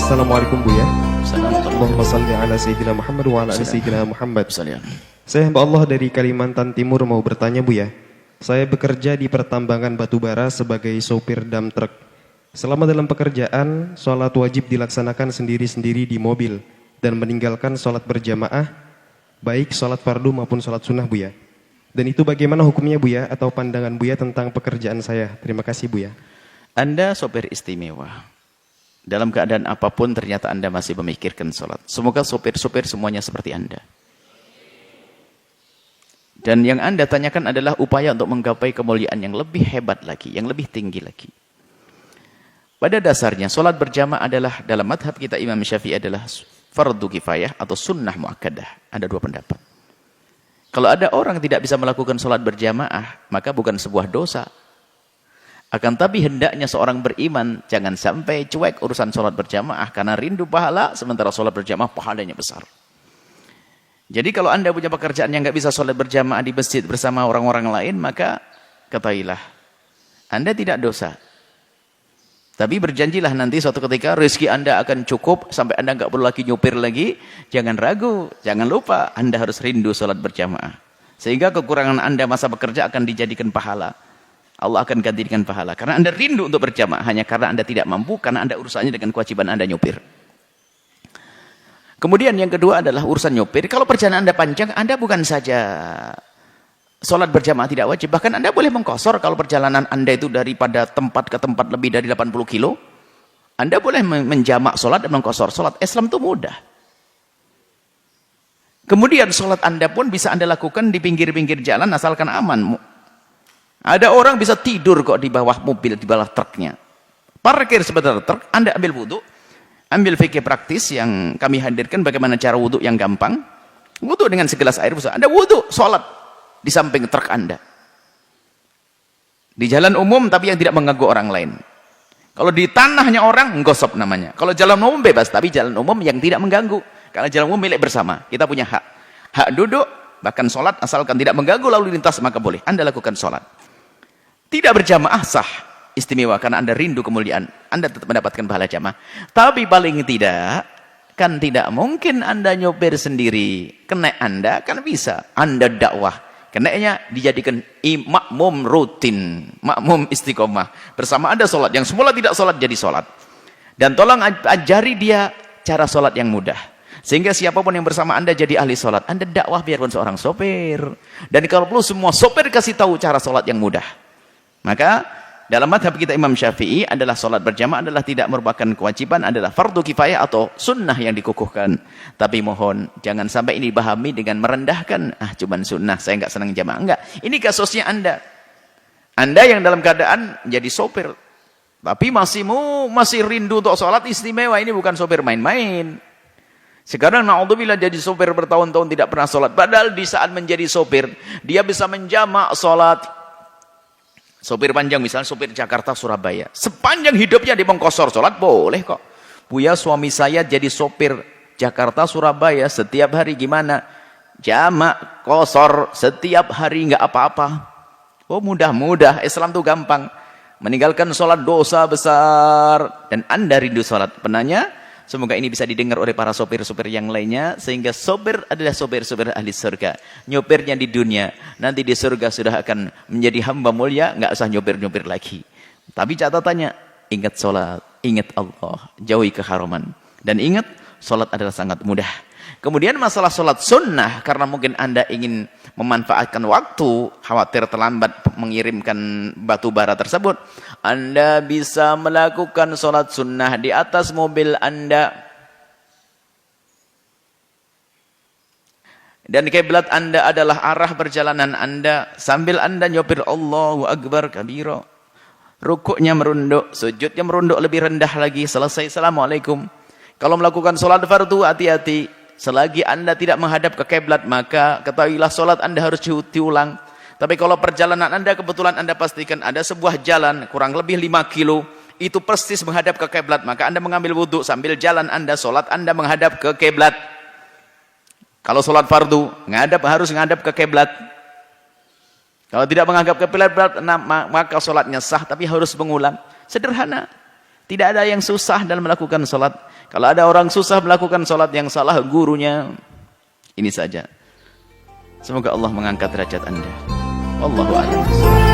Assalamualaikum Buya. Assalamualaikum. Allahumma salli ala Sayyidina Muhammad wa ala ali Sayyidina Muhammad. Saya hamba Allah dari Kalimantan Timur mau bertanya Buya. Saya bekerja di pertambangan batubara sebagai sopir dump truck. Selama dalam pekerjaan, sholat wajib dilaksanakan sendiri-sendiri di mobil dan meninggalkan sholat berjamaah, baik sholat fardu maupun sholat sunnah Buya. Dan itu bagaimana hukumnya Buya atau pandangan Buya tentang pekerjaan saya? Terima kasih Buya. Anda sopir istimewa. Dalam keadaan apapun ternyata Anda masih memikirkan sholat. Semoga sopir-sopir semuanya seperti Anda. Dan yang Anda tanyakan adalah upaya untuk menggapai kemuliaan yang lebih hebat lagi, yang lebih tinggi lagi. Pada dasarnya, sholat berjamaah adalah, dalam madhab kita Imam Syafi'i adalah fardu kifayah atau sunnah muakkadah. Ada dua pendapat. Kalau ada orang tidak bisa melakukan sholat berjamaah, maka bukan sebuah dosa. Akan tapi hendaknya seorang beriman jangan sampai cuek urusan sholat berjamaah karena rindu pahala, sementara sholat berjamaah pahalanya besar. Jadi kalau Anda punya pekerjaan yang nggak bisa sholat berjamaah di masjid bersama orang-orang lain, maka ketahuilah Anda tidak dosa. Tapi berjanjilah nanti suatu ketika rezeki Anda akan cukup sampai Anda nggak perlu lagi nyupir lagi. Jangan ragu, jangan lupa Anda harus rindu sholat berjamaah. Sehingga kekurangan Anda masa bekerja akan dijadikan pahala. Allah akan ganti dengan pahala. Karena Anda rindu untuk berjamaah hanya karena Anda tidak mampu, karena Anda urusannya dengan kewajiban Anda nyupir. Kemudian yang kedua adalah urusan nyupir. Kalau perjalanan Anda panjang, Anda bukan saja sholat berjamaah tidak wajib, bahkan Anda boleh mengqashar. Kalau perjalanan Anda itu daripada tempat ke tempat lebih dari 80 kilo, Anda boleh menjamak sholat dan mengqashar sholat. Islam itu mudah. Kemudian sholat Anda pun bisa Anda lakukan di pinggir-pinggir jalan asalkan aman. Ada orang bisa tidur kok di bawah mobil, di bawah truknya. Parkir sebentar truk, Anda ambil wudhu, ambil fikih praktis yang kami hadirkan bagaimana cara wudhu yang gampang. Wudhu dengan segelas air, Anda wudhu, sholat di samping truk Anda. Di jalan umum tapi yang tidak mengganggu orang lain. Kalau di tanahnya orang, nggosop namanya. Kalau jalan umum bebas, tapi jalan umum yang tidak mengganggu. Karena jalan umum milik bersama, kita punya hak. Hak duduk, bahkan sholat asalkan tidak mengganggu lalu lintas maka boleh. Anda lakukan sholat. Tidak berjamaah sah, istimewa karena Anda rindu kemuliaan. Anda tetap mendapatkan pahala jamaah. Tapi paling tidak, kan tidak mungkin Anda nyopir sendiri. Kena Anda kan bisa. Anda dakwah. Kenanya dijadikan makmum rutin, makmum istiqomah. Bersama Anda sholat. Yang semula tidak sholat jadi sholat. Dan tolong ajari dia cara sholat yang mudah. Sehingga siapapun yang bersama Anda jadi ahli sholat. Anda dakwah biarpun seorang sopir. Dan kalau perlu semua sopir kasih tahu cara sholat yang mudah. Maka dalam madhab kita Imam Syafi'i adalah sholat berjamaah adalah tidak merupakan kewajiban, adalah fardu kifayah atau sunnah yang dikukuhkan. Tapi mohon jangan sampai ini dipahami dengan merendahkan. Cuman sunnah, saya nggak senang jamaah. Enggak, ini kasusnya Anda. Anda yang dalam keadaan jadi sopir, tapi masih rindu untuk sholat istimewa. Ini bukan sopir main-main. Sekarang na'udzubillah jadi sopir bertahun-tahun tidak pernah sholat. Padahal di saat menjadi sopir, dia bisa menjamak sholat. Sopir panjang misalnya sopir Jakarta Surabaya, sepanjang hidupnya dia mengqashar sholat boleh kok. Buya, suami saya jadi sopir Jakarta Surabaya setiap hari gimana? Jamak qashar setiap hari nggak apa-apa. Oh mudah-mudah, Islam tuh gampang. Meninggalkan sholat dosa besar. Dan Anda rindu sholat. Penanya, semoga ini bisa didengar oleh para sopir-sopir yang lainnya. Sehingga sopir adalah sopir-sopir ahli surga. Nyopirnya di dunia. Nanti di surga sudah akan menjadi hamba mulia. Nggak usah nyopir-nyopir lagi. Tapi catatannya, ingat sholat. Ingat Allah. Jauhi keharaman. Dan ingat, sholat adalah sangat mudah. Kemudian masalah sholat sunnah. Karena mungkin Anda ingin memanfaatkan waktu. Khawatir terlambat mengirimkan batu bara tersebut. Anda bisa melakukan sholat sunnah di atas mobil Anda. Dan kiblat Anda adalah arah perjalanan Anda. Sambil Anda nyopir Allahu Akbar kabira. Rukuknya merunduk, sujudnya merunduk lebih rendah lagi. Selesai, Assalamualaikum. Kalau melakukan sholat fardu, hati-hati. Selagi Anda tidak menghadap ke kiblat, maka ketahuilah sholat Anda harus diulang. Tapi kalau perjalanan Anda kebetulan Anda pastikan ada sebuah jalan kurang lebih 5 kilo, itu persis menghadap ke kiblat, maka Anda mengambil wudhu sambil jalan Anda sholat Anda menghadap ke kiblat. Kalau sholat fardu harus menghadap ke kiblat. Kalau tidak menghadap ke kiblat maka sholatnya sah, tapi harus mengulang. Sederhana. Tidak ada yang susah dalam melakukan sholat. Kalau ada orang susah melakukan sholat yang salah, gurunya. Ini saja. Semoga Allah mengangkat derajat Anda. Wallahu a'lam.